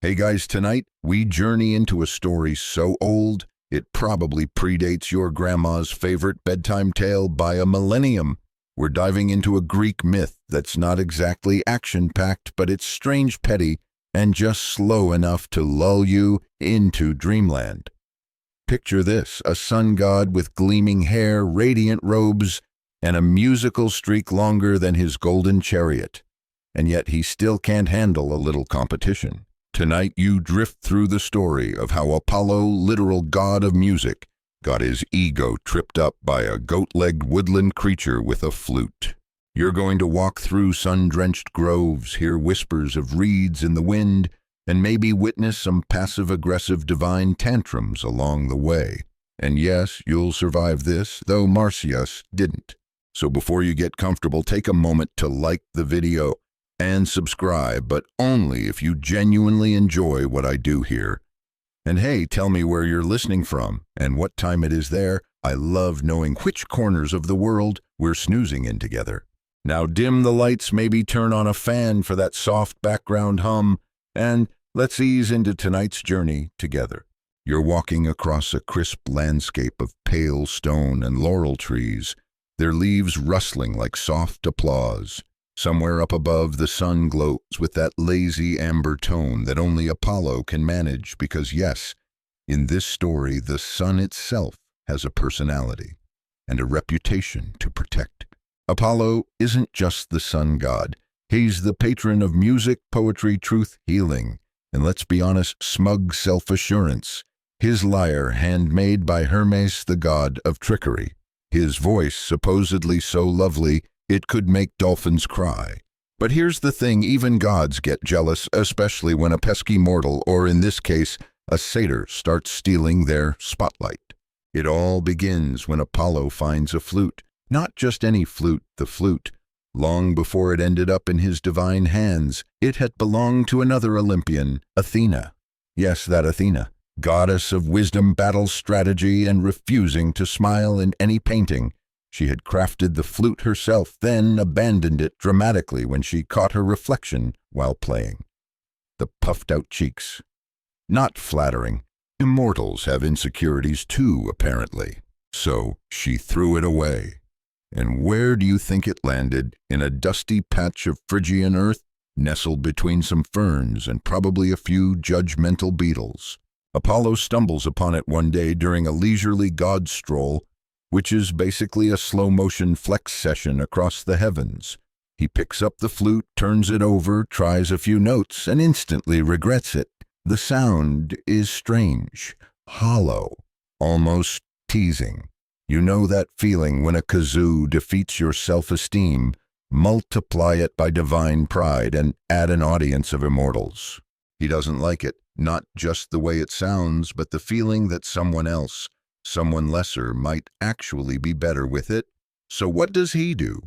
Hey guys, tonight we journey into a story so old it probably predates your grandma's favorite bedtime tale by a millennium. We're diving into a Greek myth that's not exactly action-packed, but it's strange, petty, and just slow enough to lull you into dreamland. Picture this: a sun god with gleaming hair, radiant robes, and a musical streak longer than his golden chariot. And yet he still can't handle a little competition. Tonight you drift through the story of how Apollo, literal god of music, got his ego tripped up by a goat-legged woodland creature with a flute. You're going to walk through sun-drenched groves, hear whispers of reeds in the wind, and maybe witness some passive-aggressive divine tantrums along the way. And yes, you'll survive this, though Marsyas didn't. So before you get comfortable, take a moment to like the video and subscribe, but only if you genuinely enjoy what I do here. And hey, tell me where you're listening from and what time it is there. I love knowing which corners of the world we're snoozing in together. Now dim the lights, maybe turn on a fan for that soft background hum, and let's ease into tonight's journey together. You're walking across a crisp landscape of pale stone and laurel trees, their leaves rustling like soft applause. Somewhere up above, the sun glows with that lazy amber tone that only Apollo can manage because, yes, in this story, the sun itself has a personality and a reputation to protect. Apollo isn't just the sun god. He's the patron of music, poetry, truth, healing, and let's be honest, smug self-assurance. His lyre, handmade by Hermes, the god of trickery. His voice, supposedly so lovely, it could make dolphins cry. But here's the thing, even gods get jealous, especially when a pesky mortal, or in this case, a satyr, starts stealing their spotlight. It all begins when Apollo finds a flute. Not just any flute, the flute. Long before it ended up in his divine hands, it had belonged to another Olympian, Athena. Yes, that Athena, goddess of wisdom, battle, strategy, and refusing to smile in any painting. She had crafted the flute herself, then abandoned it dramatically when she caught her reflection while playing. The puffed-out cheeks. Not flattering. Immortals have insecurities too, apparently. So she threw it away. And where do you think it landed? In a dusty patch of Phrygian earth, nestled between some ferns and probably a few judgmental beetles. Apollo stumbles upon it one day during a leisurely god stroll, which is basically a slow-motion flex session across the heavens. He picks up the flute, turns it over, tries a few notes, and instantly regrets it. The sound is strange, hollow, almost teasing. You know that feeling when a kazoo defeats your self-esteem? Multiply it by divine pride and add an audience of immortals. He doesn't like it, not just the way it sounds, but the feeling that someone else, someone lesser, might actually be better with it. So what does he do?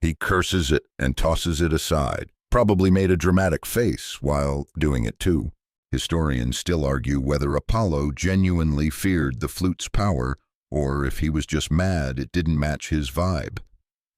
He curses it and tosses it aside, probably made a dramatic face while doing it too. Historians still argue whether Apollo genuinely feared the flute's power or if he was just mad it didn't match his vibe.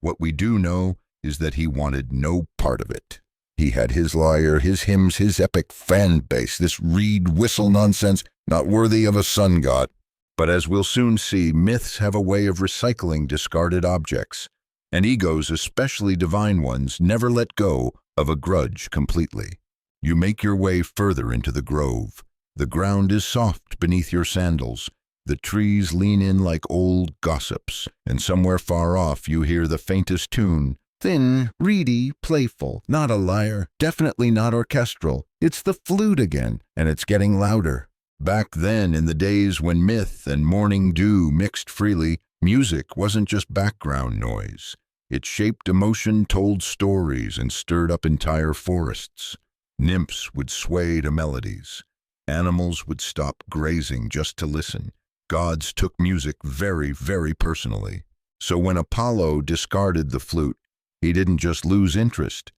What we do know is that he wanted no part of it. He had his lyre, his hymns, his epic fan base, this reed whistle nonsense, not worthy of a sun god. But as we'll soon see, myths have a way of recycling discarded objects, and egos, especially divine ones, never let go of a grudge completely. You make your way further into the grove. The ground is soft beneath your sandals. The trees lean in like old gossips, and somewhere far off you hear the faintest tune. Thin, reedy, playful, not a lyre, definitely not orchestral. It's the flute again, and it's getting louder. Back then, in the days when myth and morning dew mixed freely, music wasn't just background noise. It shaped emotion, told stories, and stirred up entire forests. Nymphs would sway to melodies. Animals would stop grazing just to listen. Gods took music very, very personally. So when Apollo discarded the flute, he didn't just lose interest.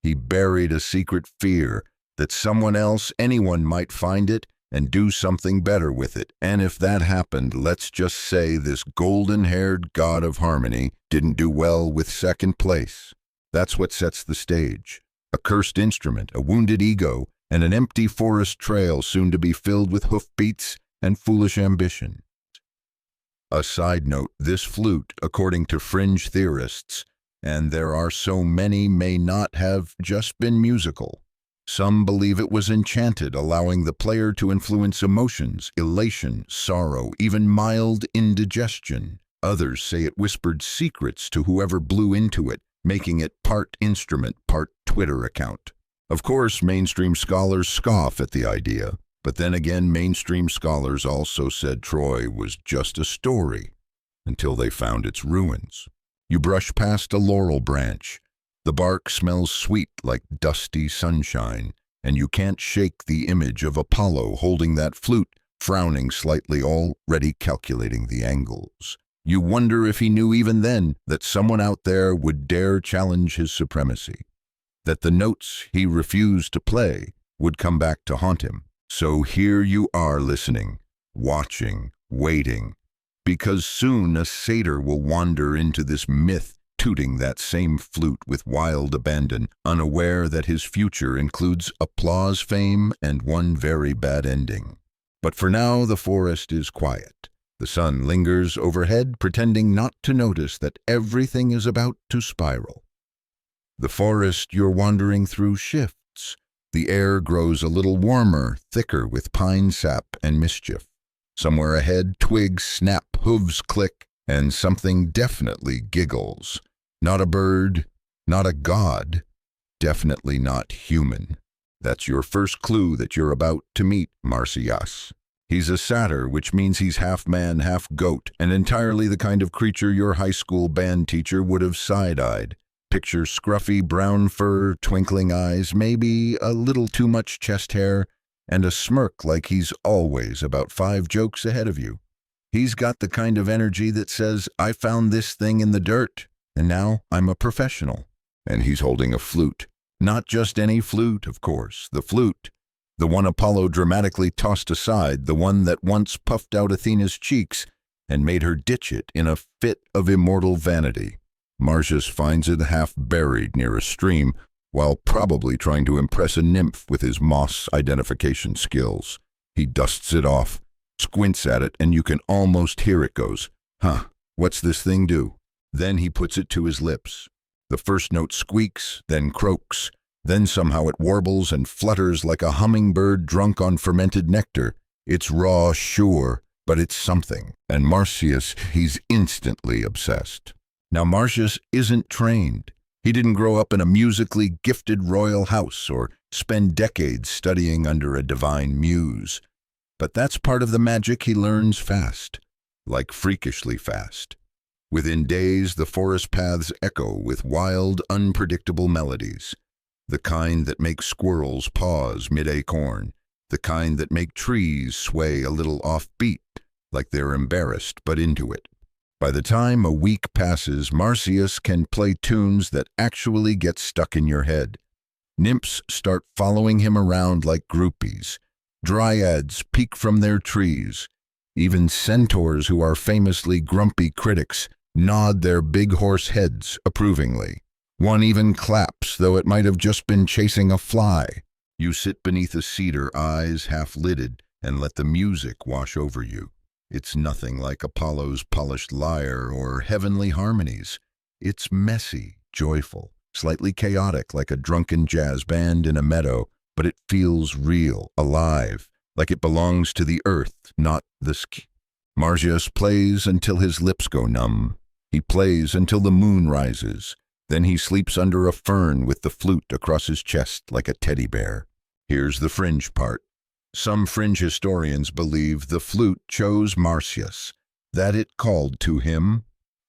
He buried a secret fear that someone else, anyone, might find it and do something better with it. And if that happened, let's just say this golden-haired god of harmony didn't do well with second place. That's what sets the stage. A cursed instrument, a wounded ego, and an empty forest trail soon to be filled with hoofbeats and foolish ambition. A side note, this flute, according to fringe theorists, and there are so many, may not have just been musical. Some believe it was enchanted, allowing the player to influence emotions, elation, sorrow, even mild indigestion. Others say it whispered secrets to whoever blew into it, making it part instrument, part Twitter account. Of course, mainstream scholars scoff at the idea, but then again, mainstream scholars also said Troy was just a story, until they found its ruins. You brush past a laurel branch. The bark smells sweet like dusty sunshine, and you can't shake the image of Apollo holding that flute, frowning slightly, already calculating the angles. You wonder if he knew even then that someone out there would dare challenge his supremacy, that the notes he refused to play would come back to haunt him. So here you are listening, watching, waiting, because soon a satyr will wander into this myth, tooting that same flute with wild abandon, unaware that his future includes applause, fame, and one very bad ending. But for now, the forest is quiet. The sun lingers overhead, pretending not to notice that everything is about to spiral. The forest you're wandering through shifts. The air grows a little warmer, thicker with pine sap and mischief. Somewhere ahead, twigs snap, hooves click, and something definitely giggles. Not a bird, not a god, definitely not human. That's your first clue that you're about to meet Marsyas. He's a satyr, which means he's half man, half goat, and entirely the kind of creature your high school band teacher would have side-eyed. Picture scruffy brown fur, twinkling eyes, maybe a little too much chest hair, and a smirk like he's always about 5 jokes ahead of you. He's got the kind of energy that says, I found this thing in the dirt, and now I'm a professional. And he's holding a flute. Not just any flute, of course. The flute, the one Apollo dramatically tossed aside, the one that once puffed out Athena's cheeks and made her ditch it in a fit of immortal vanity. Marsyas finds it half buried near a stream, while probably trying to impress a nymph with his moss identification skills. He dusts it off, squints at it, and you can almost hear it goes, "Huh, what's this thing do?" Then he puts it to his lips. The first note squeaks, then croaks, then somehow it warbles and flutters like a hummingbird drunk on fermented nectar. It's raw, sure, but it's something. And Marsyas, he's instantly obsessed. Now Marsyas isn't trained. He didn't grow up in a musically gifted royal house or spend decades studying under a divine muse. But that's part of the magic he learns fast, like freakishly fast. Within days, the forest paths echo with wild, unpredictable melodies. The kind that make squirrels pause mid-acorn, the kind that make trees sway a little off-beat, like they're embarrassed but into it. By the time a week passes, Marsyas can play tunes that actually get stuck in your head. Nymphs start following him around like groupies. Dryads peek from their trees. Even centaurs, who are famously grumpy critics, nod their big horse heads approvingly. One even claps, though it might have just been chasing a fly. You sit beneath a cedar, eyes half-lidded, and let the music wash over you. It's nothing like Apollo's polished lyre or heavenly harmonies. It's messy, joyful, slightly chaotic like a drunken jazz band in a meadow, but it feels real, alive, like it belongs to the earth, not the sky. Marsyas plays until his lips go numb. He plays until the moon rises. Then he sleeps under a fern with the flute across his chest like a teddy bear. Here's the fringe part. Some fringe historians believe the flute chose Marsyas, that it called to him.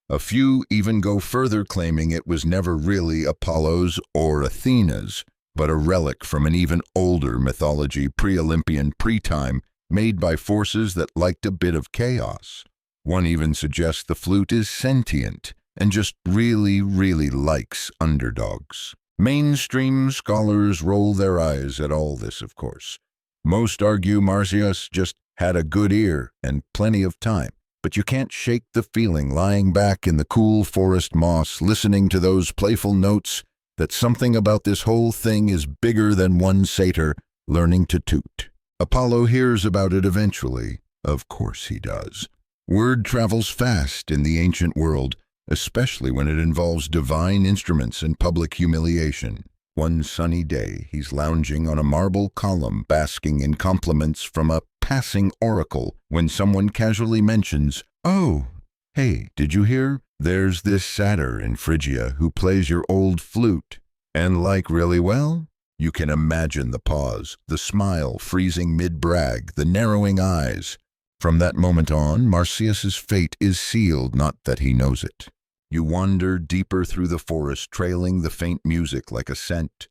A few even go further, claiming it was never really Apollo's or Athena's, but a relic from an even older mythology, pre-Olympian, pre-time, made by forces that liked a bit of chaos. One even suggests the flute is sentient and just really, really likes underdogs. Mainstream scholars roll their eyes at all this, of course. Most argue Marsyas just had a good ear and plenty of time, but you can't shake the feeling lying back in the cool forest moss, listening to those playful notes, that something about this whole thing is bigger than one satyr, learning to toot. Apollo hears about it eventually. Of course he does. Word travels fast in the ancient world, especially when it involves divine instruments and public humiliation. One sunny day, he's lounging on a marble column, basking in compliments from a passing oracle, when someone casually mentions, "Oh, hey, did you hear? There's this satyr in Phrygia who plays your old flute." And like really well? You can imagine the pause, the smile freezing mid-brag, the narrowing eyes. From that moment on, Marsyas's fate is sealed, not that he knows it. You wander deeper through the forest, trailing the faint music like a scent.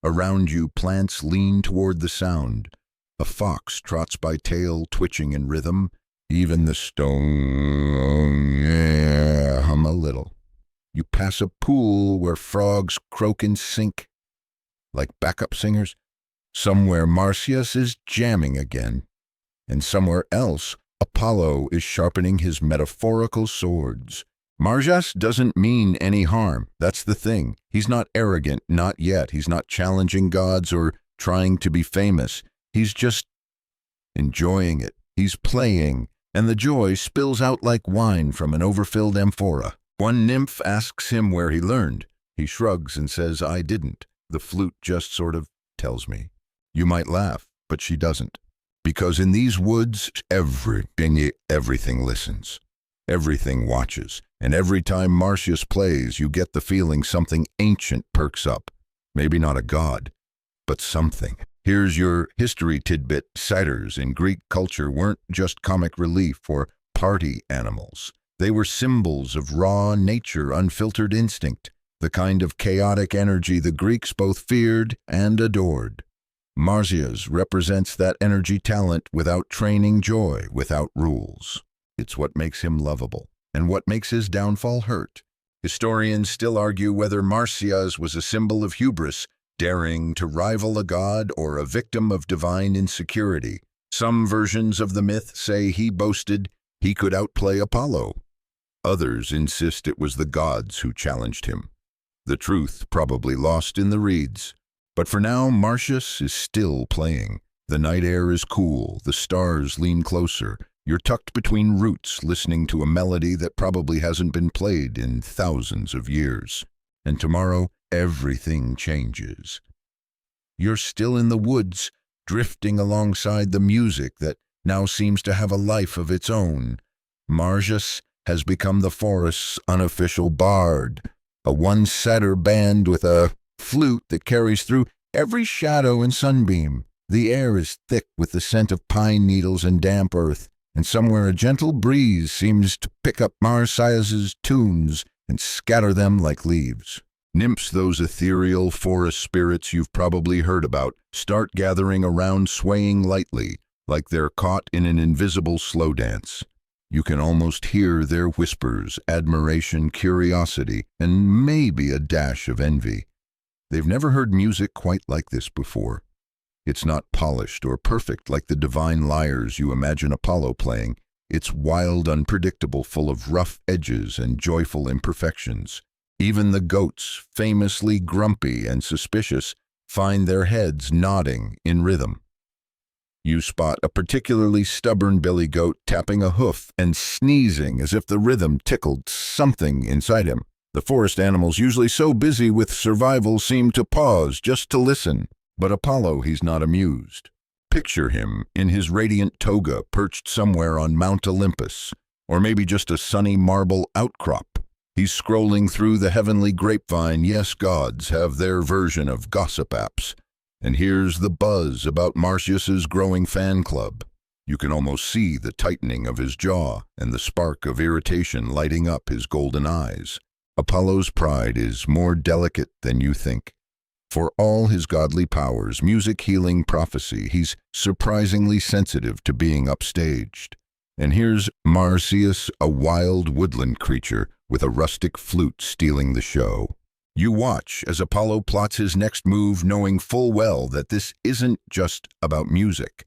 Around you, plants lean toward the sound. A fox trots by, tail twitching in rhythm. Even the stone hum a little. You pass a pool where frogs croak in sync, like backup singers. Somewhere Marsyas is jamming again, and somewhere else Apollo is sharpening his metaphorical swords. Marsyas doesn't mean any harm. That's the thing. He's not arrogant, not yet. He's not challenging gods or trying to be famous. He's just enjoying it. He's playing, and the joy spills out like wine from an overfilled amphora. One nymph asks him where he learned. He shrugs and says, "I didn't. The flute just sort of tells me." You might laugh, but she doesn't. Because in these woods, everything listens. Everything watches. And every time Marsyas plays, you get the feeling something ancient perks up. Maybe not a god, but something. Here's your history tidbit. Satyrs in Greek culture weren't just comic relief or party animals. They were symbols of raw nature, unfiltered instinct, the kind of chaotic energy the Greeks both feared and adored. Marsyas represents that energy, talent without training, joy without rules. It's what makes him lovable, and what makes his downfall hurt. Historians still argue whether Marsyas was a symbol of hubris, daring to rival a god, or a victim of divine insecurity. Some versions of the myth say he boasted he could outplay Apollo. Others insist it was the gods who challenged him. The truth probably lost in the reeds. But for now, Marsyas is still playing. The night air is cool, the stars lean closer. You're tucked between roots, listening to a melody that probably hasn't been played in thousands of years. And tomorrow, everything changes. You're still in the woods, drifting alongside the music that now seems to have a life of its own. Marsyas has become the forest's unofficial bard, a one-satyr band with a flute that carries through every shadow and sunbeam. The air is thick with the scent of pine needles and damp earth, and somewhere a gentle breeze seems to pick up Marsyas's tunes and scatter them like leaves. Nymphs, those ethereal forest spirits you've probably heard about, start gathering around, swaying lightly, like they're caught in an invisible slow dance. You can almost hear their whispers, admiration, curiosity, and maybe a dash of envy. They've never heard music quite like this before. It's not polished or perfect like the divine lyres you imagine Apollo playing. It's wild, unpredictable, full of rough edges and joyful imperfections. Even the goats, famously grumpy and suspicious, find their heads nodding in rhythm. You spot a particularly stubborn billy goat tapping a hoof and sneezing as if the rhythm tickled something inside him. The forest animals, usually so busy with survival, seem to pause just to listen. But Apollo, he's not amused. Picture him in his radiant toga, perched somewhere on Mount Olympus, or maybe just a sunny marble outcrop. He's scrolling through the heavenly grapevine. Yes, gods have their version of gossip apps. And here's the buzz about Marsyas's growing fan club. You can almost see the tightening of his jaw and the spark of irritation lighting up his golden eyes. Apollo's pride is more delicate than you think. For all his godly powers, music, healing, prophecy, he's surprisingly sensitive to being upstaged. And here's Marsyas, a wild woodland creature with a rustic flute stealing the show. You watch as Apollo plots his next move, knowing full well that this isn't just about music.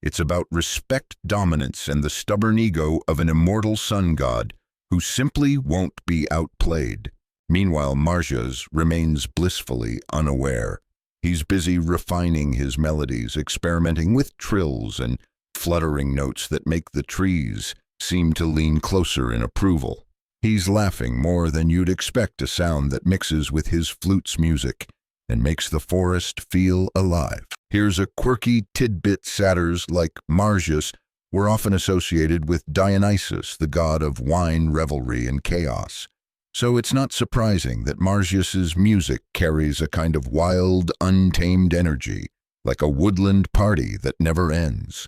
It's about respect, dominance, and the stubborn ego of an immortal sun god who simply won't be outplayed. Meanwhile, Marsyas remains blissfully unaware. He's busy refining his melodies, experimenting with trills and fluttering notes that make the trees seem to lean closer in approval. He's laughing more than you'd expect a sound that mixes with his flute's music and makes the forest feel alive. Here's a quirky tidbit: satyrs like Marsyas were often associated with Dionysus, the god of wine, revelry, and chaos. So it's not surprising that Marsyas's music carries a kind of wild, untamed energy, like a woodland party that never ends.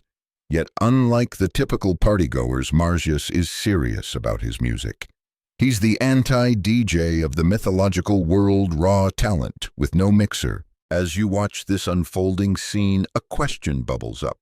Yet unlike the typical partygoers, Marsyas is serious about his music. He's the anti-DJ of the mythological world, raw talent with no mixer. As you watch this unfolding scene, a question bubbles up.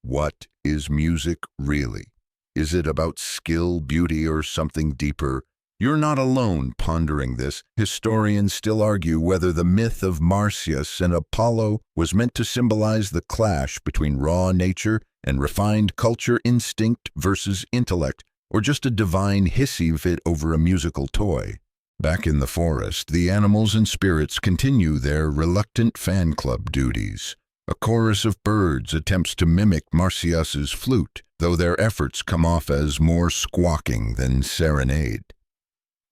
What is music really? Is it about skill, beauty, or something deeper? You're not alone pondering this. Historians still argue whether the myth of Marsyas and Apollo was meant to symbolize the clash between raw nature and refined culture, instinct versus intellect, or just a divine hissy fit over a musical toy. Back in the forest, the animals and spirits continue their reluctant fan club duties. A chorus of birds attempts to mimic Marsyas's flute, though their efforts come off as more squawking than serenade.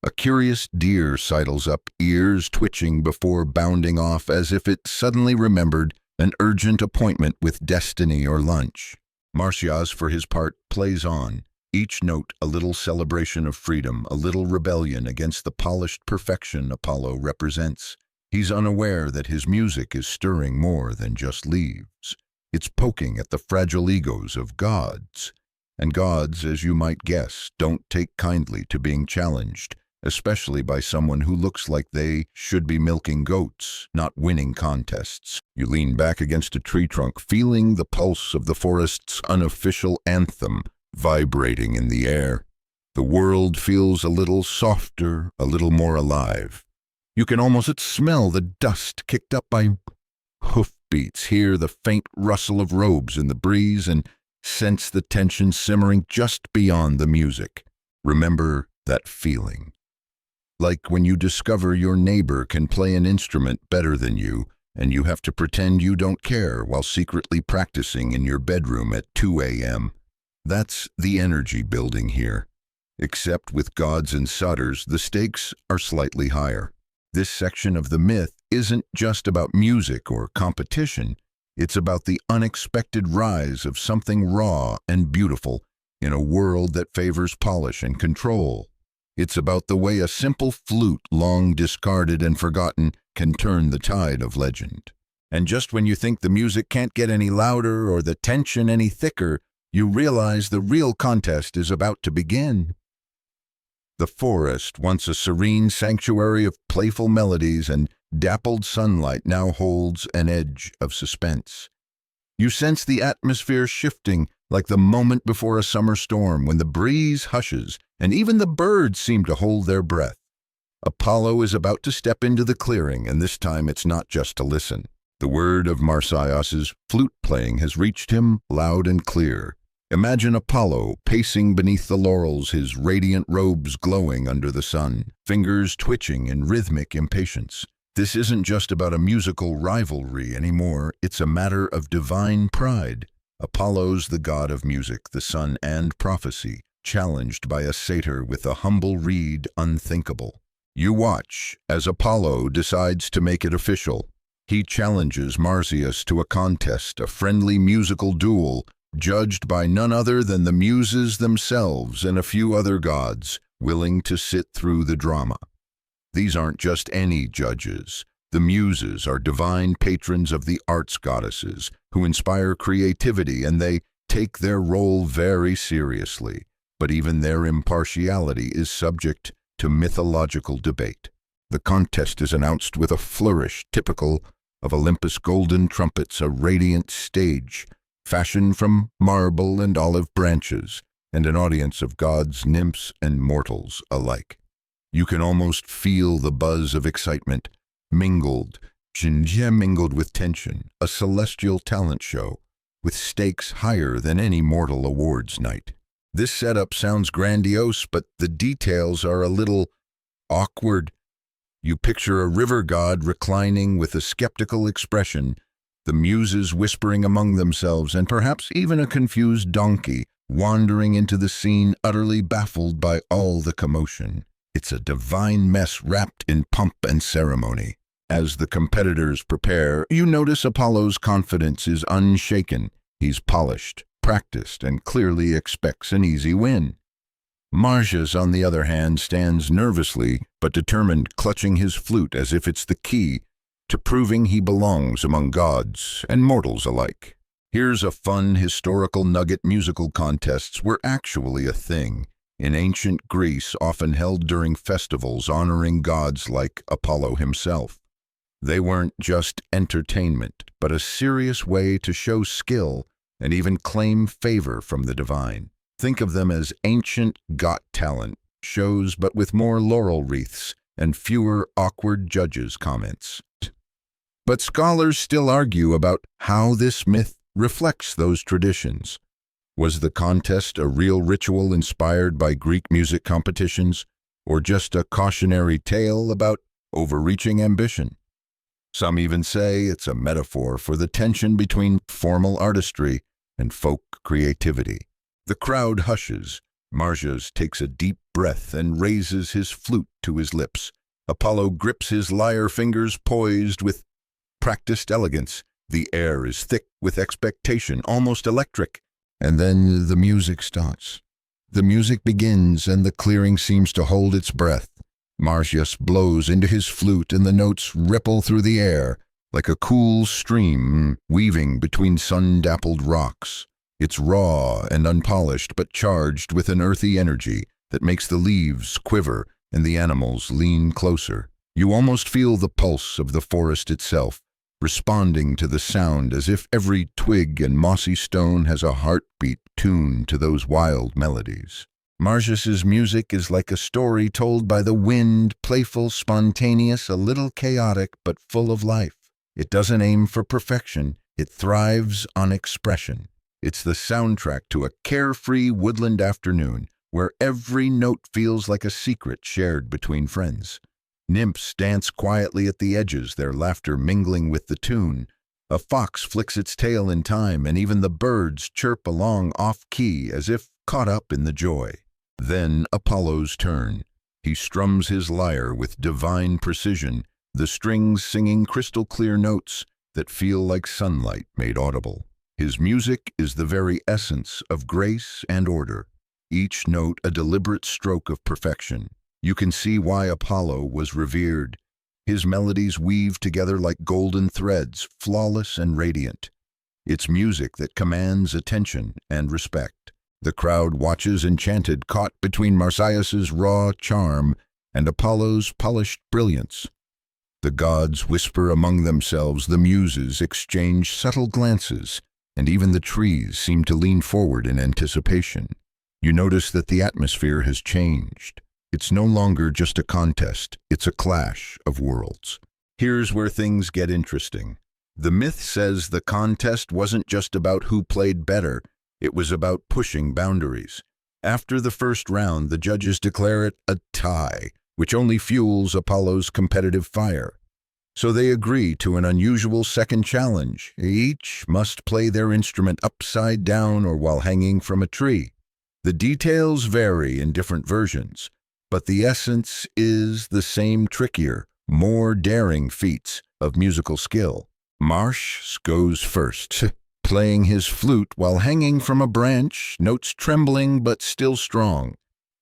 A curious deer sidles up, ears twitching before bounding off as if it suddenly remembered an urgent appointment with destiny or lunch. Marsyas, for his part, plays on, each note a little celebration of freedom, a little rebellion against the polished perfection Apollo represents. He's unaware that his music is stirring more than just leaves. It's poking at the fragile egos of gods. And gods, as you might guess, don't take kindly to being challenged, especially by someone who looks like they should be milking goats, not winning contests. You lean back against a tree trunk, feeling the pulse of the forest's unofficial anthem vibrating in the air. The world feels a little softer, a little more alive. You can almost smell the dust kicked up by hoofbeats, hear the faint rustle of robes in the breeze, and sense the tension simmering just beyond the music. Remember that feeling. Like when you discover your neighbor can play an instrument better than you, and you have to pretend you don't care while secretly practicing in your bedroom at 2 a.m. That's the energy building here. Except with gods and satyrs, the stakes are slightly higher. This section of the myth isn't just about music or competition. It's about the unexpected rise of something raw and beautiful in a world that favors polish and control. It's about the way a simple flute, long discarded and forgotten, can turn the tide of legend. And just when you think the music can't get any louder or the tension any thicker, you realize the real contest is about to begin. The forest, once a serene sanctuary of playful melodies and dappled sunlight, now holds an edge of suspense. You sense the atmosphere shifting like the moment before a summer storm when the breeze hushes and even the birds seem to hold their breath. Apollo is about to step into the clearing, and this time it's not just to listen. The word of Marsyas's flute playing has reached him loud and clear. Imagine Apollo pacing beneath the laurels, his radiant robes glowing under the sun, fingers twitching in rhythmic impatience. This isn't just about a musical rivalry anymore, it's a matter of divine pride. Apollo's the god of music, the sun and prophecy, challenged by a satyr with a humble reed unthinkable. You watch as Apollo decides to make it official. He challenges Marsyas to a contest, a friendly musical duel, judged by none other than the muses themselves and a few other gods willing to sit through the drama. These aren't just any judges. The muses are divine patrons of the arts goddesses who inspire creativity, and they take their role very seriously. But even their impartiality is subject to mythological debate. The contest is announced with a flourish typical of Olympus' golden trumpets, a radiant stage fashioned from marble and olive branches, and an audience of gods, nymphs, and mortals alike. You can almost feel the buzz of excitement, mingled with tension, a celestial talent show, with stakes higher than any mortal awards night. This setup sounds grandiose, but the details are a little awkward. You picture a river god reclining with a skeptical expression, the muses whispering among themselves, and perhaps even a confused donkey wandering into the scene, utterly baffled by all the commotion. It's a divine mess wrapped in pomp and ceremony. As the competitors prepare, you notice Apollo's confidence is unshaken. He's polished, practiced, and clearly expects an easy win. Marsyas, on the other hand, stands nervously but determined, clutching his flute as if it's the key to proving he belongs among gods and mortals alike. Here's a fun historical nugget: musical contests were actually a thing in ancient Greece, often held during festivals honoring gods like Apollo himself. They weren't just entertainment, but a serious way to show skill and even claim favor from the divine. Think of them as ancient Got Talent shows, but with more laurel wreaths and fewer awkward judges' comments. But scholars still argue about how this myth reflects those traditions. Was the contest a real ritual inspired by Greek music competitions, or just a cautionary tale about overreaching ambition? Some even say it's a metaphor for the tension between formal artistry and folk creativity. The crowd hushes. Marsyas takes a deep breath and raises his flute to his lips. Apollo grips his lyre fingers poised with practiced elegance. The air is thick with expectation, almost electric. And then the music starts. The music begins, and the clearing seems to hold its breath. Marsyas blows into his flute, and the notes ripple through the air like a cool stream weaving between sun-dappled rocks. It's raw and unpolished, but charged with an earthy energy that makes the leaves quiver and the animals lean closer. You almost feel the pulse of the forest itself, responding to the sound as if every twig and mossy stone has a heartbeat tuned to those wild melodies. Marsyas's music is like a story told by the wind, playful, spontaneous, a little chaotic, but full of life. It doesn't aim for perfection. It thrives on expression. It's the soundtrack to a carefree woodland afternoon where every note feels like a secret shared between friends. Nymphs dance quietly at the edges, their laughter mingling with the tune. A fox flicks its tail in time, and even the birds chirp along off-key as if caught up in the joy. Then Apollo's turn. He strums his lyre with divine precision, the strings singing crystal-clear notes that feel like sunlight made audible. His music is the very essence of grace and order, each note a deliberate stroke of perfection. You can see why Apollo was revered. His melodies weave together like golden threads, flawless and radiant. It's music that commands attention and respect. The crowd watches enchanted, caught between Marsyas's raw charm and Apollo's polished brilliance. The gods whisper among themselves, the muses exchange subtle glances, and even the trees seem to lean forward in anticipation. You notice that the atmosphere has changed. It's no longer just a contest, it's a clash of worlds. Here's where things get interesting. The myth says the contest wasn't just about who played better, it was about pushing boundaries. After the first round, the judges declare it a tie, which only fuels Apollo's competitive fire. So they agree to an unusual second challenge. Each must play their instrument upside down or while hanging from a tree. The details vary in different versions, but the essence is the same: trickier, more daring feats of musical skill. Marsyas goes first, playing his flute while hanging from a branch, notes trembling but still strong.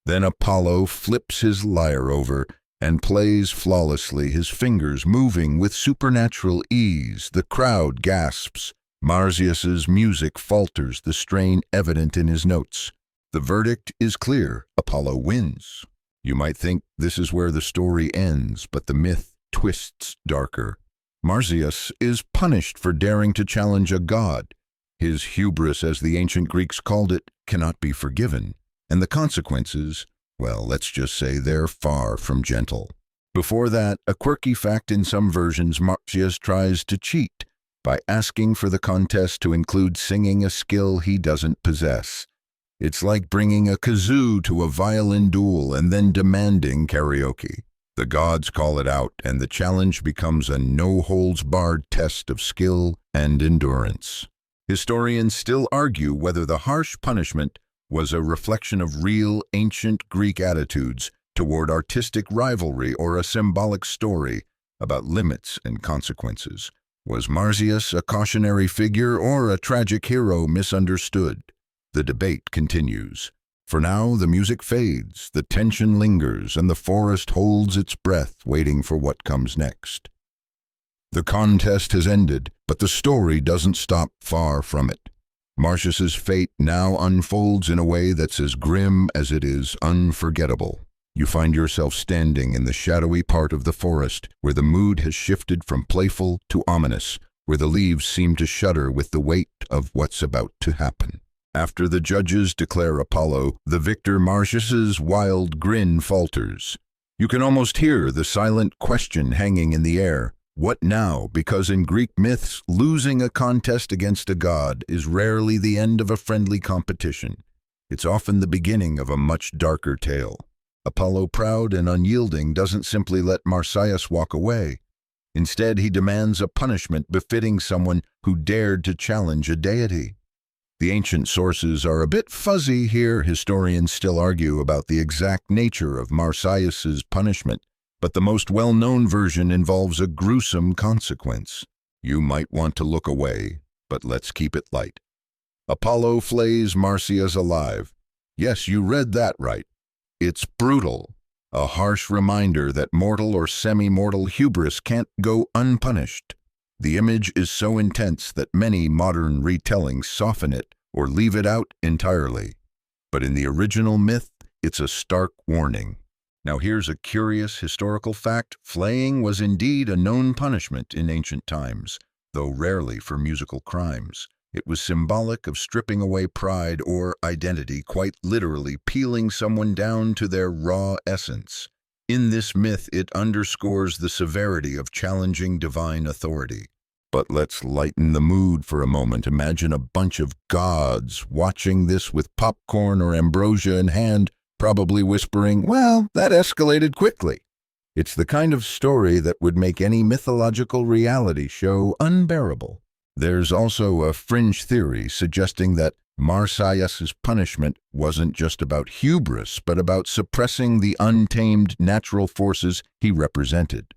Then Apollo flips his lyre over and plays flawlessly, his fingers moving with supernatural ease. The crowd gasps. Marsyas's music falters, the strain evident in his notes. The verdict is clear: Apollo wins. You might think this is where the story ends, but the myth twists darker. Marsyas is punished for daring to challenge a god. His hubris, as the ancient Greeks called it, cannot be forgiven. And the consequences, well, let's just say they're far from gentle. Before that, a quirky fact: in some versions, Marsyas tries to cheat by asking for the contest to include singing a skill he doesn't possess. It's like bringing a kazoo to a violin duel and then demanding karaoke. The gods call it out, and the challenge becomes a no-holds-barred test of skill and endurance. Historians still argue whether the harsh punishment was a reflection of real ancient Greek attitudes toward artistic rivalry or a symbolic story about limits and consequences. Was Marsyas a cautionary figure or a tragic hero misunderstood? The debate continues. For now, the music fades, the tension lingers, and the forest holds its breath, waiting for what comes next. The contest has ended, but the story doesn't stop far from it. Marsyas's fate now unfolds in a way that's as grim as it is unforgettable. You find yourself standing in the shadowy part of the forest, where the mood has shifted from playful to ominous, where the leaves seem to shudder with the weight of what's about to happen. After the judges declare Apollo the victor, Marsyas's wild grin falters. You can almost hear the silent question hanging in the air. What now? Because in Greek myths, losing a contest against a god is rarely the end of a friendly competition. It's often the beginning of a much darker tale. Apollo, proud and unyielding, doesn't simply let Marsyas walk away. Instead, he demands a punishment befitting someone who dared to challenge a deity. The ancient sources are a bit fuzzy here. Historians still argue about the exact nature of Marsyas's punishment, but the most well-known version involves a gruesome consequence. You might want to look away, but let's keep it light. Apollo flays Marsyas alive. Yes, you read that right. It's brutal, a harsh reminder that mortal or semi-mortal hubris can't go unpunished. The image is so intense that many modern retellings soften it or leave it out entirely. But in the original myth, it's a stark warning. Now here's a curious historical fact. Flaying was indeed a known punishment in ancient times, though rarely for musical crimes. It was symbolic of stripping away pride or identity, quite literally peeling someone down to their raw essence. In this myth, it underscores the severity of challenging divine authority. But let's lighten the mood for a moment. Imagine a bunch of gods watching this with popcorn or ambrosia in hand, probably whispering, "Well, that escalated quickly." It's the kind of story that would make any mythological reality show unbearable. There's also a fringe theory suggesting that Marsyas's punishment wasn't just about hubris, but about suppressing the untamed natural forces he represented.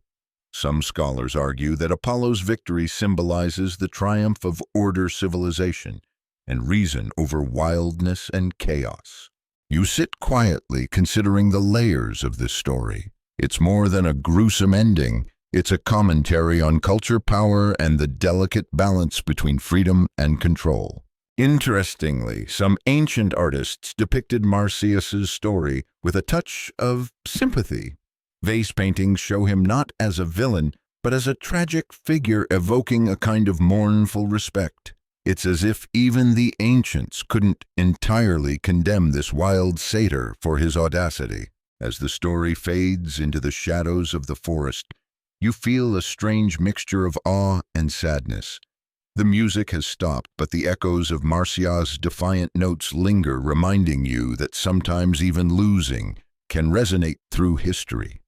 Some scholars argue that Apollo's victory symbolizes the triumph of order, civilization, and reason over wildness and chaos. You sit quietly considering the layers of this story. It's more than a gruesome ending. It's a commentary on culture, power, and the delicate balance between freedom and control. Interestingly, some ancient artists depicted Marsyas's story with a touch of sympathy. Vase paintings show him not as a villain, but as a tragic figure evoking a kind of mournful respect. It's as if even the ancients couldn't entirely condemn this wild satyr for his audacity. As the story fades into the shadows of the forest, you feel a strange mixture of awe and sadness. The music has stopped, but the echoes of Marsyas's defiant notes linger, reminding you that sometimes even losing can resonate through history.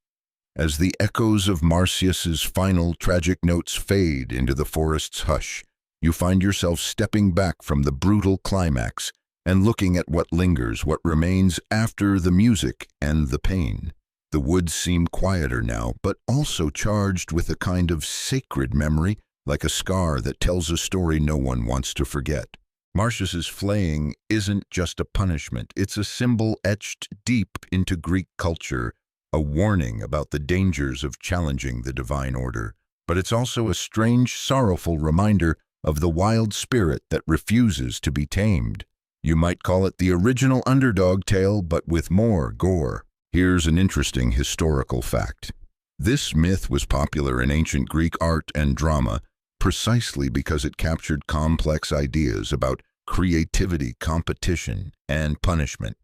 As the echoes of Marsyas's final tragic notes fade into the forest's hush, you find yourself stepping back from the brutal climax and looking at what lingers, what remains after the music and the pain. The woods seem quieter now, but also charged with a kind of sacred memory, like a scar that tells a story no one wants to forget. Marsyas's flaying isn't just a punishment, it's a symbol etched deep into Greek culture, a warning about the dangers of challenging the divine order. But it's also a strange, sorrowful reminder of the wild spirit that refuses to be tamed. You might call it the original underdog tale, but with more gore. Here's an interesting historical fact. This myth was popular in ancient Greek art and drama precisely because it captured complex ideas about creativity, competition, and punishment.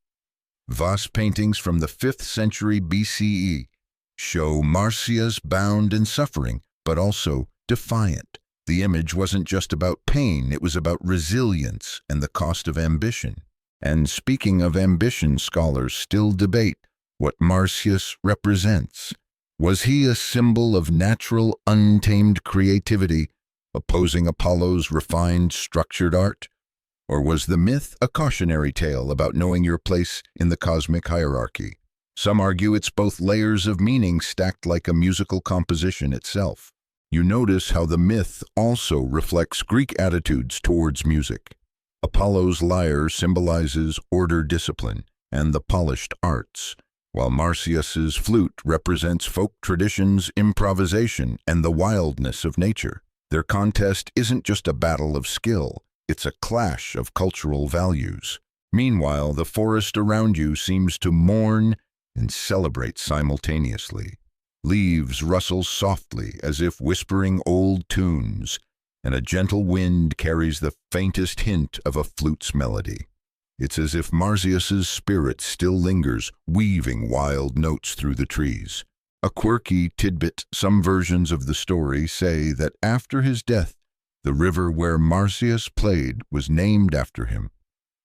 Vase paintings from the 5th century BCE show Marsyas bound and suffering, but also defiant. The image wasn't just about pain, it was about resilience and the cost of ambition. And speaking of ambition, scholars still debate what Marsyas represents. Was he a symbol of natural, untamed creativity, opposing Apollo's refined, structured art? Or was the myth a cautionary tale about knowing your place in the cosmic hierarchy? Some argue it's both layers of meaning stacked like a musical composition itself. You notice how the myth also reflects Greek attitudes towards music. Apollo's lyre symbolizes order, discipline, and the polished arts, while Marsyas's flute represents folk traditions, improvisation, and the wildness of nature. Their contest isn't just a battle of skill, it's a clash of cultural values. Meanwhile, the forest around you seems to mourn and celebrate simultaneously. Leaves rustle softly as if whispering old tunes, and a gentle wind carries the faintest hint of a flute's melody. It's as if Marsyas's spirit still lingers, weaving wild notes through the trees. A quirky tidbit: some versions of the story say that after his death, the river where Marsyas played was named after him,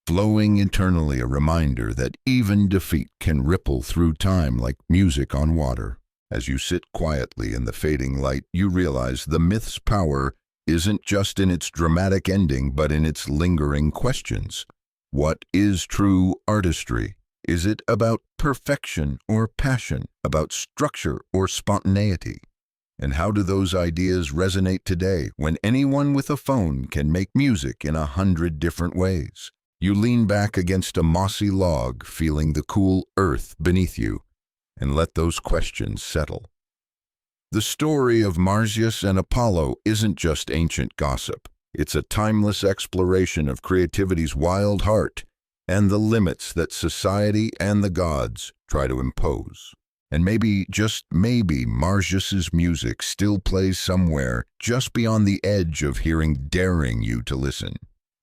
flowing eternally, a reminder that even defeat can ripple through time like music on water. As you sit quietly in the fading light, you realize the myth's power isn't just in its dramatic ending, but in its lingering questions. What is true artistry? Is it about perfection or passion, about structure or spontaneity? And how do those ideas resonate today when anyone with a phone can make music in 100 different ways? You lean back against a mossy log, feeling the cool earth beneath you, and let those questions settle. The story of Marsyas and Apollo isn't just ancient gossip. It's a timeless exploration of creativity's wild heart and the limits that society and the gods try to impose. And maybe, just maybe, Marsyas's music still plays somewhere just beyond the edge of hearing, daring you to listen.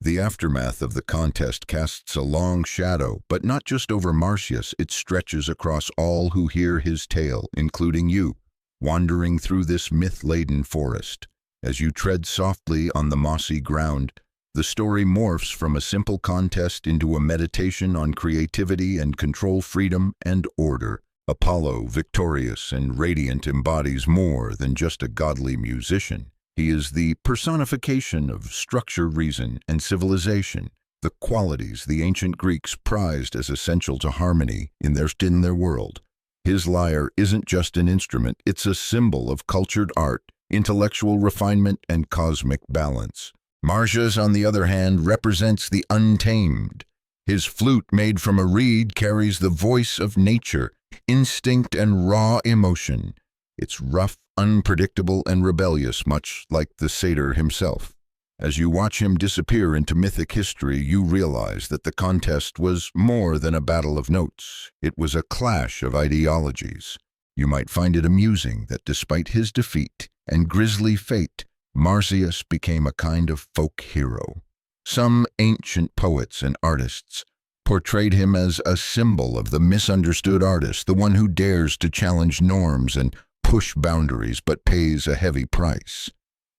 The aftermath of the contest casts a long shadow, but not just over Marsyas, it stretches across all who hear his tale, including you, wandering through this myth-laden forest. As you tread softly on the mossy ground, the story morphs from a simple contest into a meditation on creativity and control, freedom and order. Apollo, victorious and radiant, embodies more than just a godly musician. He is the personification of structure, reason, and civilization, the qualities the ancient Greeks prized as essential to harmony in their world. His lyre isn't just an instrument, it's a symbol of cultured art, intellectual refinement, and cosmic balance. Marsyas, on the other hand, represents the untamed. His flute, made from a reed, carries the voice of nature, instinct and raw emotion. It's rough, unpredictable, and rebellious, much like the satyr himself. As you watch him disappear into mythic history, you realize that the contest was more than a battle of notes. It was a clash of ideologies. You might find it amusing that despite his defeat and grisly fate, Marsyas became a kind of folk hero. Some ancient poets and artists portrayed him as a symbol of the misunderstood artist, the one who dares to challenge norms and push boundaries but pays a heavy price.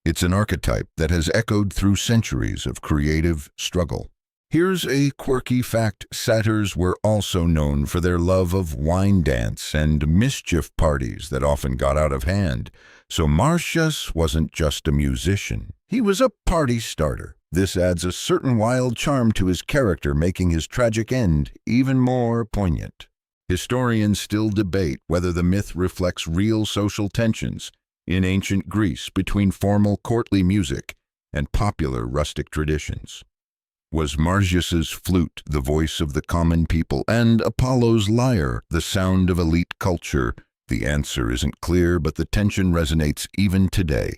It's an archetype that has echoed through centuries of creative struggle. Here's a quirky fact: satyrs were also known for their love of wine dance and mischief parties that often got out of hand. So Marsyas wasn't just a musician, he was a party starter. This adds a certain wild charm to his character, making his tragic end even more poignant. Historians still debate whether the myth reflects real social tensions in ancient Greece between formal courtly music and popular rustic traditions. Was Marsyas's flute the voice of the common people and Apollo's lyre the sound of elite culture? The answer isn't clear, but the tension resonates even today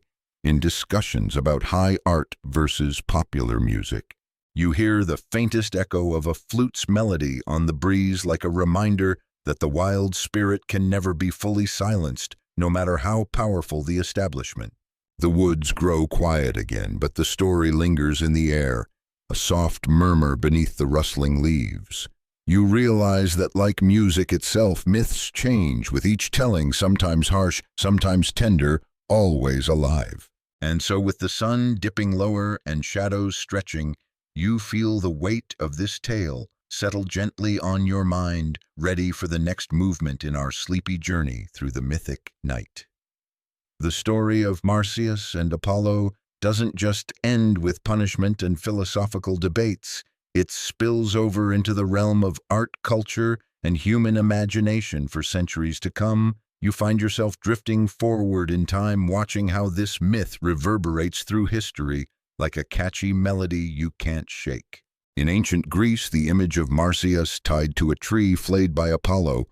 in discussions about high art versus popular music. You hear the faintest echo of a flute's melody on the breeze, like a reminder that the wild spirit can never be fully silenced, no matter how powerful the establishment. The woods grow quiet again, but the story lingers in the air, a soft murmur beneath the rustling leaves. You realize that, like music itself, myths change with each telling, sometimes harsh, sometimes tender, always alive. And so, with the sun dipping lower and shadows stretching, you feel the weight of this tale Settle gently on your mind, ready for the next movement in our sleepy journey through the mythic night. The story of Marsyas and Apollo doesn't just end with punishment and philosophical debates. It spills over into the realm of art, culture, and human imagination for centuries to come. You find yourself drifting forward in time, watching how this myth reverberates through history like a catchy melody you can't shake. In ancient Greece, the image of Marsyas tied to a tree flayed by Apollo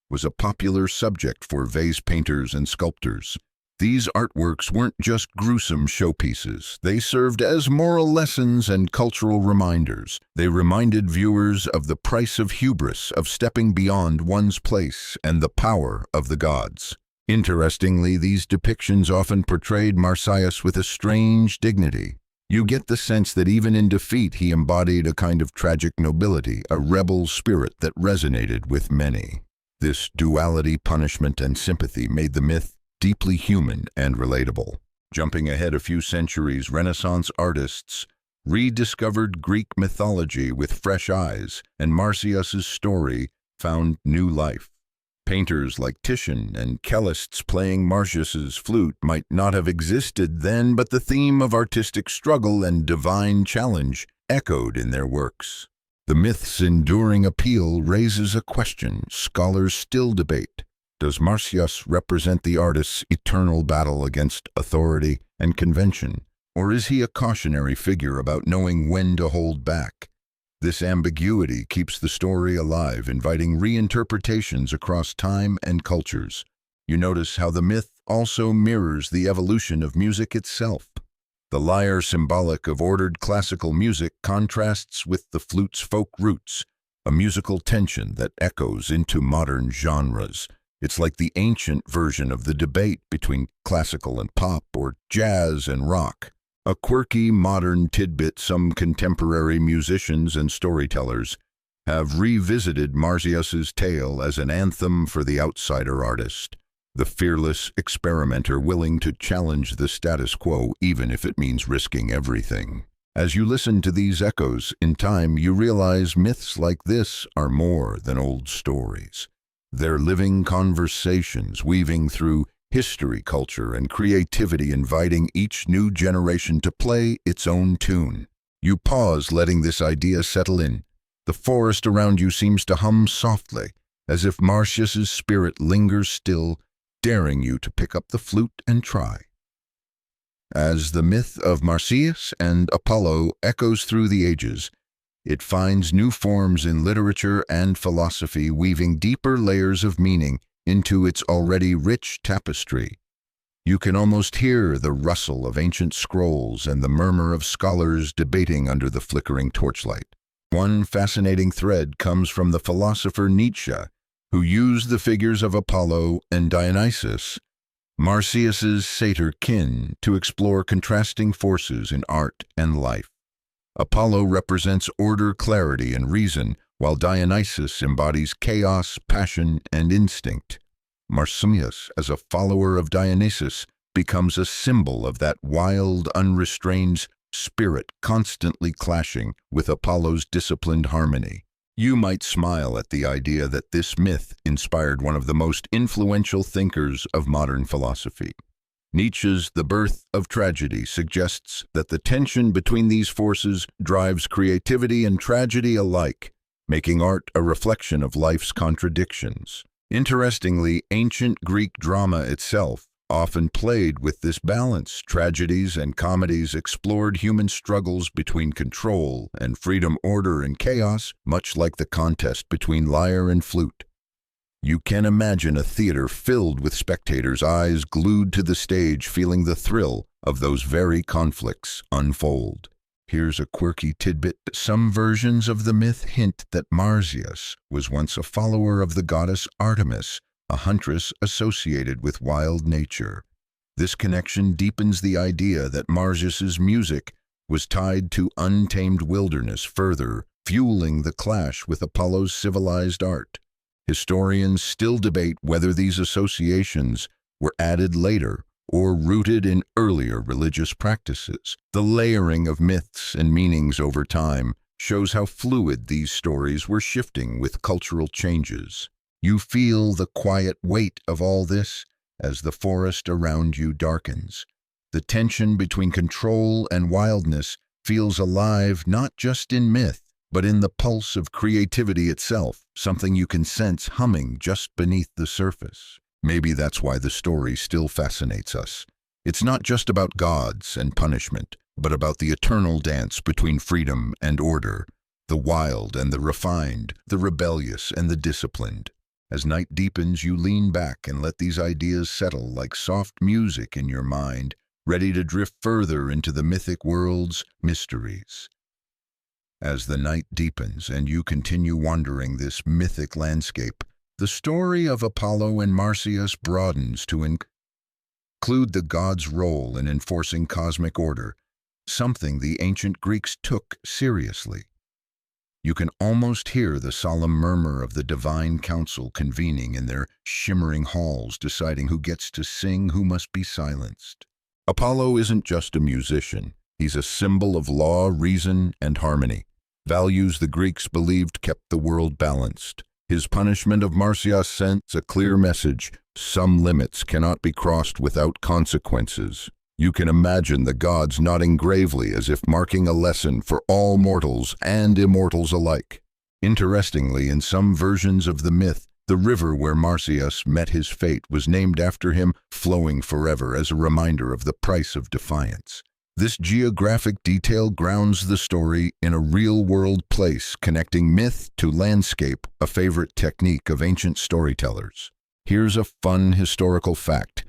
was a popular subject for vase painters and sculptors. These artworks weren't just gruesome showpieces. They served as moral lessons and cultural reminders. They reminded viewers of the price of hubris, of stepping beyond one's place, and the power of the gods. Interestingly, these depictions often portrayed Marsyas with a strange dignity. You get the sense that even in defeat he embodied a kind of tragic nobility, a rebel spirit that resonated with many. This duality, punishment and sympathy, made the myth deeply human and relatable. Jumping ahead a few centuries, Renaissance artists rediscovered Greek mythology with fresh eyes, and Marsyas's story found new life. Painters like Titian and cellists playing Marsyas's flute might not have existed then, but the theme of artistic struggle and divine challenge echoed in their works. The myth's enduring appeal raises a question scholars still debate. Does Marsyas represent the artist's eternal battle against authority and convention, or is he a cautionary figure about knowing when to hold back? This ambiguity keeps the story alive, inviting reinterpretations across time and cultures. You notice how the myth also mirrors the evolution of music itself. The lyre, symbolic of ordered classical music, contrasts with the flute's folk roots, a musical tension that echoes into modern genres. It's like the ancient version of the debate between classical and pop, or jazz and rock. A quirky modern tidbit: some contemporary musicians and storytellers have revisited Marsyas's tale as an anthem for the outsider artist, the fearless experimenter willing to challenge the status quo even if it means risking everything. As you listen to these echoes, in time you realize myths like this are more than old stories. They're living conversations weaving through history, culture, and creativity, inviting each new generation to play its own tune. You pause, letting this idea settle in. The forest around you seems to hum softly, as if Marsyas's spirit lingers still, daring you to pick up the flute and try. As the myth of Marsyas and Apollo echoes through the ages, it finds new forms in literature and philosophy, weaving deeper layers of meaning into its already rich tapestry. You can almost hear the rustle of ancient scrolls and the murmur of scholars debating under the flickering torchlight. One fascinating thread comes from the philosopher Nietzsche, who used the figures of Apollo and Dionysus, Marsyas's satyr kin, to explore contrasting forces in art and life. Apollo represents order, clarity, and reason, while Dionysus embodies chaos, passion, and instinct. Marsyas, as a follower of Dionysus, becomes a symbol of that wild, unrestrained spirit constantly clashing with Apollo's disciplined harmony. You might smile at the idea that this myth inspired one of the most influential thinkers of modern philosophy. Nietzsche's The Birth of Tragedy suggests that the tension between these forces drives creativity and tragedy alike, making art a reflection of life's contradictions. Interestingly, ancient Greek drama itself often played with this balance. Tragedies and comedies explored human struggles between control and freedom, order and chaos, much like the contest between lyre and flute. You can imagine a theater filled with spectators, eyes glued to the stage, feeling the thrill of those very conflicts unfold. Here's a quirky tidbit. Some versions of the myth hint that Marsyas was once a follower of the goddess Artemis, a huntress associated with wild nature. This connection deepens the idea that Marsyas's music was tied to untamed wilderness, further fueling the clash with Apollo's civilized art. Historians still debate whether these associations were added later or rooted in earlier religious practices. The layering of myths and meanings over time shows how fluid these stories were shifting with cultural changes. You feel the quiet weight of all this as the forest around you darkens. The tension between control and wildness feels alive not just in myth, but in the pulse of creativity itself, something you can sense humming just beneath the surface. Maybe that's why the story still fascinates us. It's not just about gods and punishment, but about the eternal dance between freedom and order, the wild and the refined, the rebellious and the disciplined. As night deepens, you lean back and let these ideas settle like soft music in your mind, ready to drift further into the mythic world's mysteries. As the night deepens and you continue wandering this mythic landscape, the story of Apollo and Marsyas broadens to include the gods' role in enforcing cosmic order, something the ancient Greeks took seriously. You can almost hear the solemn murmur of the divine council convening in their shimmering halls, deciding who gets to sing, who must be silenced. Apollo isn't just a musician. He's a symbol of law, reason, and harmony, values the Greeks believed kept the world balanced. His punishment of Marsyas sends a clear message: some limits cannot be crossed without consequences. You can imagine the gods nodding gravely as if marking a lesson for all mortals and immortals alike. Interestingly, in some versions of the myth, the river where Marsyas met his fate was named after him, flowing forever as a reminder of the price of defiance. This geographic detail grounds the story in a real-world place, connecting myth to landscape, a favorite technique of ancient storytellers. Here's a fun historical fact.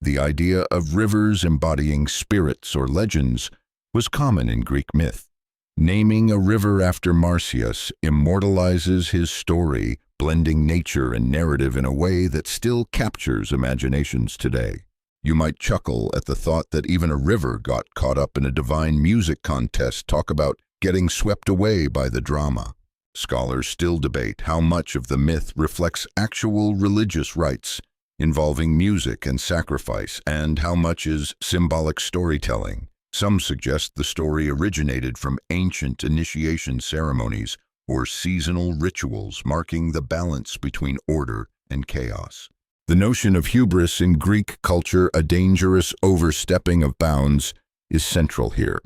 The idea of rivers embodying spirits or legends was common in Greek myth. Naming a river after Marsyas immortalizes his story, blending nature and narrative in a way that still captures imaginations today. You might chuckle at the thought that even a river got caught up in a divine music contest. Talk about getting swept away by the drama. Scholars still debate how much of the myth reflects actual religious rites involving music and sacrifice, and how much is symbolic storytelling. Some suggest the story originated from ancient initiation ceremonies or seasonal rituals marking the balance between order and chaos. The notion of hubris in Greek culture, a dangerous overstepping of bounds, is central here.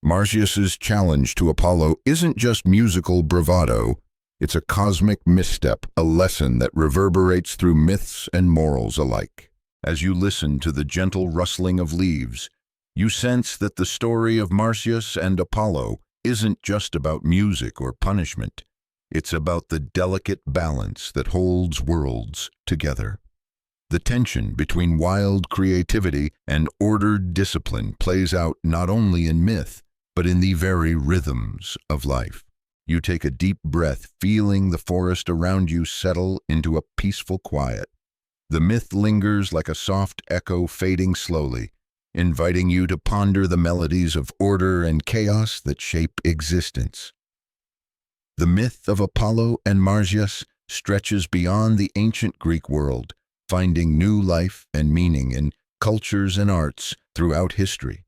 Marsyas's challenge to Apollo isn't just musical bravado, it's a cosmic misstep, a lesson that reverberates through myths and morals alike. As you listen to the gentle rustling of leaves, you sense that the story of Marsyas and Apollo isn't just about music or punishment. It's about the delicate balance that holds worlds together. The tension between wild creativity and ordered discipline plays out not only in myth, but in the very rhythms of life. You take a deep breath, feeling the forest around you settle into a peaceful quiet. The myth lingers like a soft echo, fading slowly, inviting you to ponder the melodies of order and chaos that shape existence. The myth of Apollo and Marsyas stretches beyond the ancient Greek world, finding new life and meaning in cultures and arts throughout history.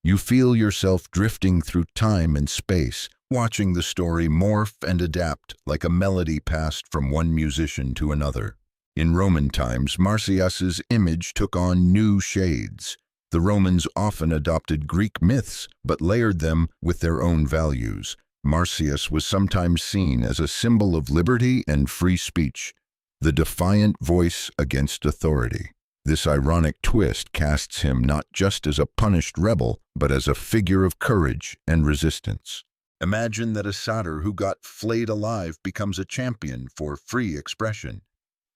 You feel yourself drifting through time and space, watching the story morph and adapt like a melody passed from one musician to another. In Roman times, Marsyas's image took on new shades. The Romans often adopted Greek myths, but layered them with their own values. Marsyas was sometimes seen as a symbol of liberty and free speech, the defiant voice against authority. This ironic twist casts him not just as a punished rebel, but as a figure of courage and resistance. Imagine that a satyr who got flayed alive becomes a champion for free expression.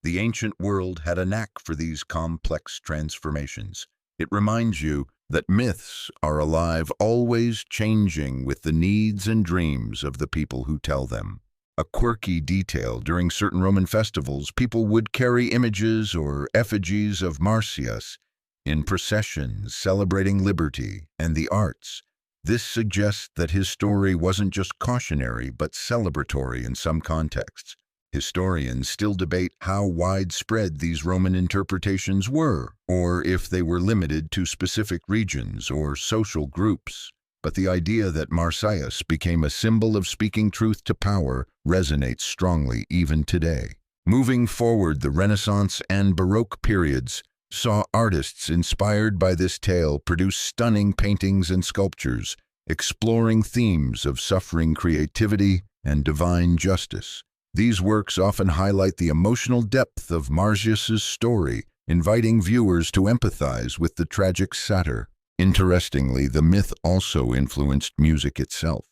The ancient world had a knack for these complex transformations. It reminds you that myths are alive, always changing with the needs and dreams of the people who tell them. A quirky detail: during certain Roman festivals, people would carry images or effigies of Marsyas in processions celebrating liberty and the arts. This suggests that his story wasn't just cautionary but celebratory in some contexts. Historians still debate how widespread these Roman interpretations were, or if they were limited to specific regions or social groups. but the idea that Marsyas became a symbol of speaking truth to power resonates strongly even today. Moving forward, the Renaissance and Baroque periods saw artists inspired by this tale produce stunning paintings and sculptures, exploring themes of suffering, creativity, and divine justice. These works often highlight the emotional depth of Marsyas's story, inviting viewers to empathize with the tragic satyr. Interestingly, the myth also influenced music itself.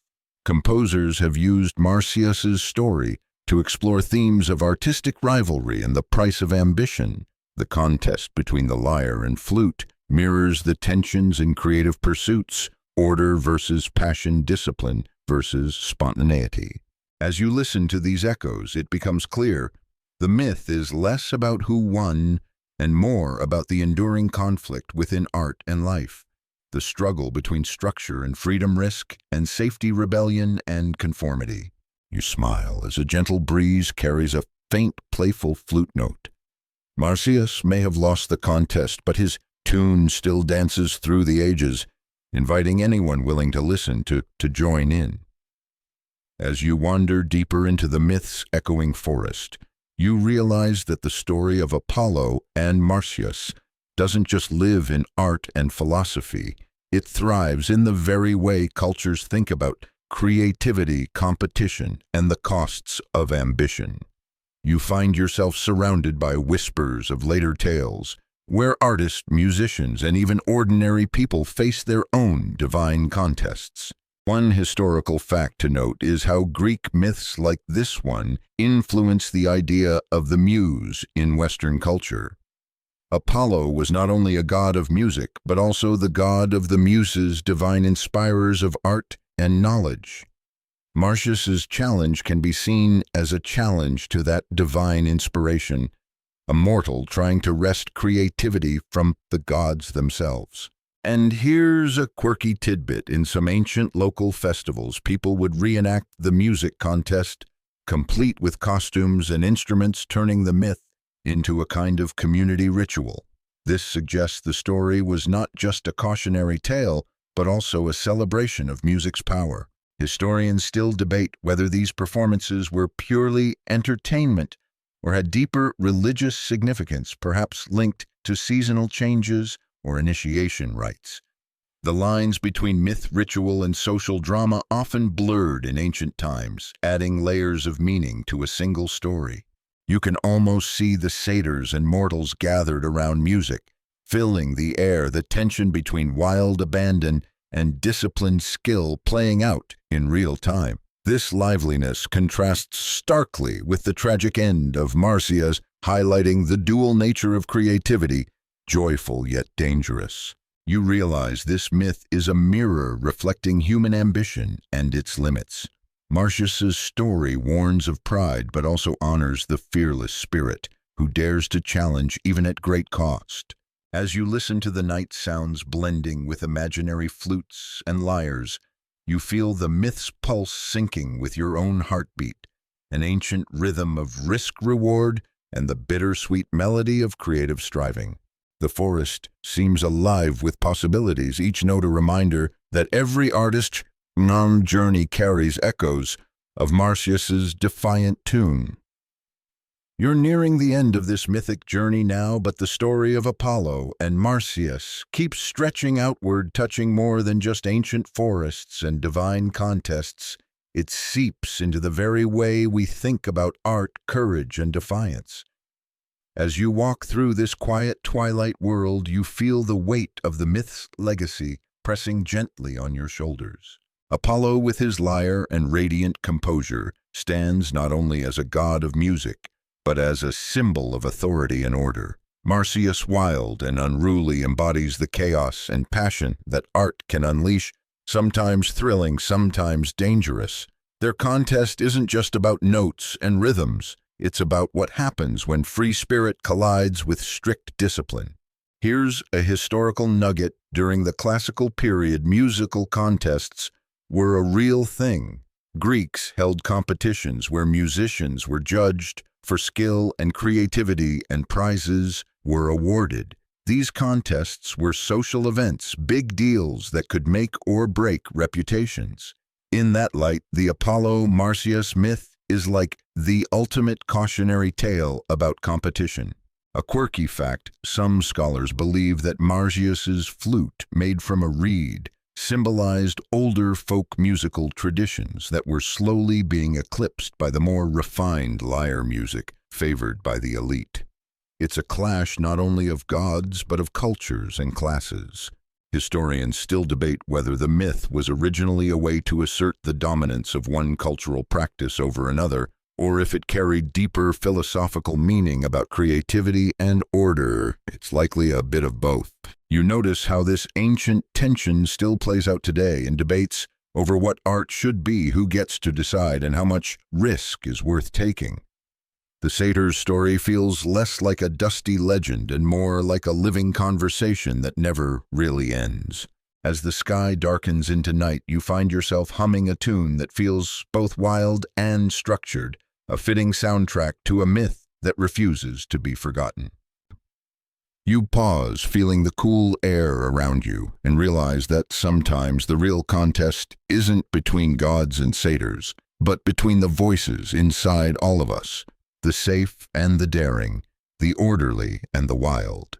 Composers have used Marsyas's story to explore themes of artistic rivalry and the price of ambition. The contest between the lyre and flute mirrors the tensions in creative pursuits, order versus passion, discipline versus spontaneity. As you listen to these echoes, it becomes clear the myth is less about who won and more about the enduring conflict within art and life, the struggle between structure and freedom, risk and safety, rebellion and conformity. You smile as a gentle breeze carries a faint, playful flute note. Marsyas may have lost the contest, but his tune still dances through the ages, inviting anyone willing to listen to join in. As you wander deeper into the myth's echoing forest, you realize that the story of Apollo and Marsyas doesn't just live in art and philosophy. It thrives in the very way cultures think about creativity, competition, and the costs of ambition. You find yourself surrounded by whispers of later tales, where artists, musicians, and even ordinary people face their own divine contests. One historical fact to note is how Greek myths like this one influence the idea of the muse in Western culture. Apollo was not only a god of music, but also the god of the muses, divine inspirers of art and knowledge. Marsyas's challenge can be seen as a challenge to that divine inspiration, a mortal trying to wrest creativity from the gods themselves. And here's a quirky tidbit. In some ancient local festivals, people would reenact the music contest, complete with costumes and instruments, turning the myth into a kind of community ritual. This suggests the story was not just a cautionary tale, but also a celebration of music's power. Historians still debate whether these performances were purely entertainment or had deeper religious significance, perhaps linked to seasonal changes or initiation rites. The lines between myth, ritual, and social drama often blurred in ancient times, adding layers of meaning to a single story. You can almost see the satyrs and mortals gathered around music, filling the air, the tension between wild abandon and disciplined skill playing out in real time. This liveliness contrasts starkly with the tragic end of Marsyas, highlighting the dual nature of creativity, joyful yet dangerous. You realize this myth is a mirror reflecting human ambition and its limits. Marsyas's story warns of pride but also honors the fearless spirit who dares to challenge even at great cost. As you listen to the night sounds blending with imaginary flutes and lyres, you feel the myth's pulse syncing with your own heartbeat, an ancient rhythm of risk-reward and the bittersweet melody of creative striving. The forest seems alive with possibilities, each note a reminder that every artist's journey carries echoes of Marsyas's defiant tune. You're nearing the end of this mythic journey now, but the story of Apollo and Marsyas keeps stretching outward, touching more than just ancient forests and divine contests. It seeps into the very way we think about art, courage, and defiance. As you walk through this quiet twilight world, you feel the weight of the myth's legacy pressing gently on your shoulders. Apollo, with his lyre and radiant composure, stands not only as a god of music, but as a symbol of authority and order. Marsyas, wild and unruly, embodies the chaos and passion that art can unleash, sometimes thrilling, sometimes dangerous. Their contest isn't just about notes and rhythms. It's about what happens when free spirit collides with strict discipline. Here's a historical nugget. During the classical period, musical contests were a real thing. Greeks held competitions where musicians were judged for skill and creativity, and prizes were awarded. These contests were social events, big deals that could make or break reputations. In that light, the Apollo-Marsyas myth is like the ultimate cautionary tale about competition. A quirky fact, some scholars believe that Marsyas's flute, made from a reed, symbolized older folk musical traditions that were slowly being eclipsed by the more refined lyre music favored by the elite. It's a clash not only of gods but of cultures and classes. Historians still debate whether the myth was originally a way to assert the dominance of one cultural practice over another, or if it carried deeper philosophical meaning about creativity and order. It's likely a bit of both. You notice how this ancient tension still plays out today in debates over what art should be, who gets to decide, and how much risk is worth taking. The satyr's story feels less like a dusty legend and more like a living conversation that never really ends. As the sky darkens into night, you find yourself humming a tune that feels both wild and structured, a fitting soundtrack to a myth that refuses to be forgotten. You pause, feeling the cool air around you, and realize that sometimes the real contest isn't between gods and satyrs, but between the voices inside all of us. The safe and the daring, the orderly and the wild.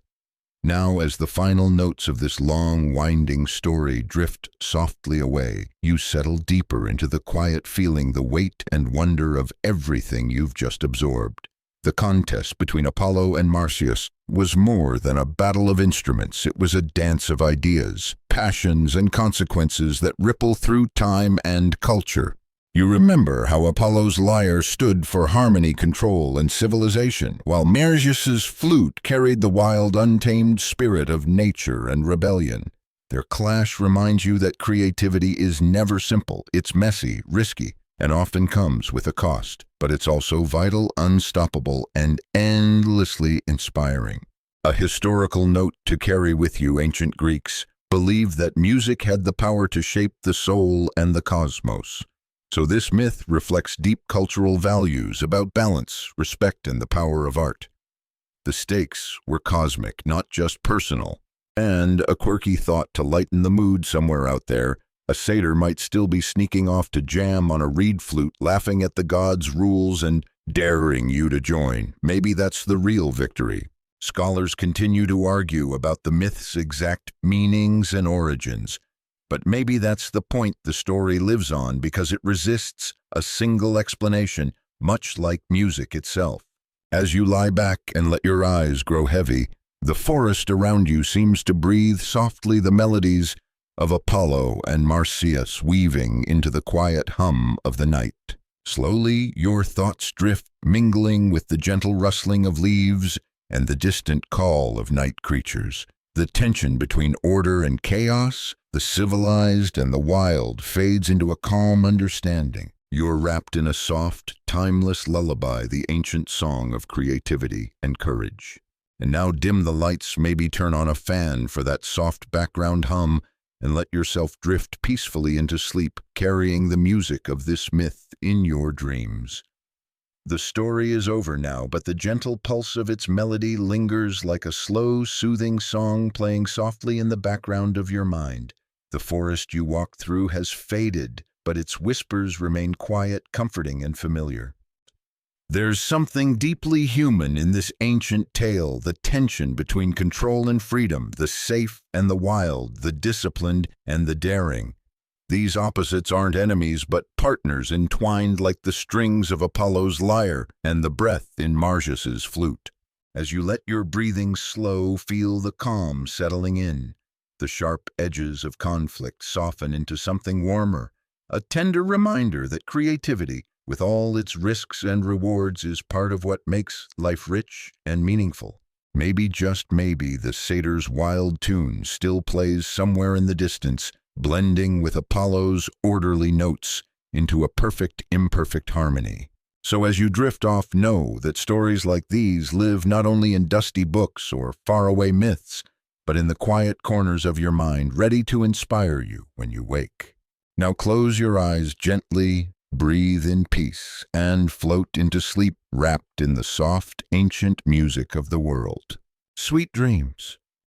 Now, as the final notes of this long, winding story drift softly away, you settle deeper into the quiet feeling, the weight and wonder of everything you've just absorbed. The contest between Apollo and Marsyas was more than a battle of instruments. It was a dance of ideas, passions, and consequences that ripple through time and culture. You remember how Apollo's lyre stood for harmony, control, and civilization, while Marsyas's flute carried the wild, untamed spirit of nature and rebellion. Their clash reminds you that creativity is never simple. It's messy, risky, and often comes with a cost. But it's also vital, unstoppable, and endlessly inspiring. A historical note to carry with you: ancient Greeks believed that music had the power to shape the soul and the cosmos. So this myth reflects deep cultural values about balance, respect, and the power of art. The stakes were cosmic, not just personal. And a quirky thought to lighten the mood somewhere out there: a satyr might still be sneaking off to jam on a reed flute, laughing at the gods' rules and daring you to join. Maybe that's the real victory. Scholars continue to argue about the myth's exact meanings and origins. But maybe that's the point the story lives on, because it resists a single explanation, much like music itself. As you lie back and let your eyes grow heavy, the forest around you seems to breathe softly, the melodies of Apollo and Marsyas weaving into the quiet hum of the night. Slowly, your thoughts drift, mingling with the gentle rustling of leaves and the distant call of night creatures. The tension between order and chaos, the civilized and the wild, fades into a calm understanding. You're wrapped in a soft, timeless lullaby, the ancient song of creativity and courage. And now dim the lights, maybe turn on a fan for that soft background hum, and let yourself drift peacefully into sleep, carrying the music of this myth in your dreams. The story is over now, but the gentle pulse of its melody lingers like a slow, soothing song playing softly in the background of your mind. The forest you walk through has faded, but its whispers remain quiet, comforting, and familiar. There's something deeply human in this ancient tale, the tension between control and freedom, the safe and the wild, the disciplined and the daring. These opposites aren't enemies, but partners entwined like the strings of Apollo's lyre and the breath in Marsyas's flute. As you let your breathing slow, feel the calm settling in. The sharp edges of conflict soften into something warmer, a tender reminder that creativity, with all its risks and rewards, is part of what makes life rich and meaningful. Maybe, just maybe, the satyr's wild tune still plays somewhere in the distance, blending with Apollo's orderly notes into a perfect, imperfect harmony. So as you drift off, know that stories like these live not only in dusty books or faraway myths, but in the quiet corners of your mind, ready to inspire you when you wake. Now close your eyes gently, breathe in peace, and float into sleep, wrapped in the soft, ancient music of the world. Sweet dreams.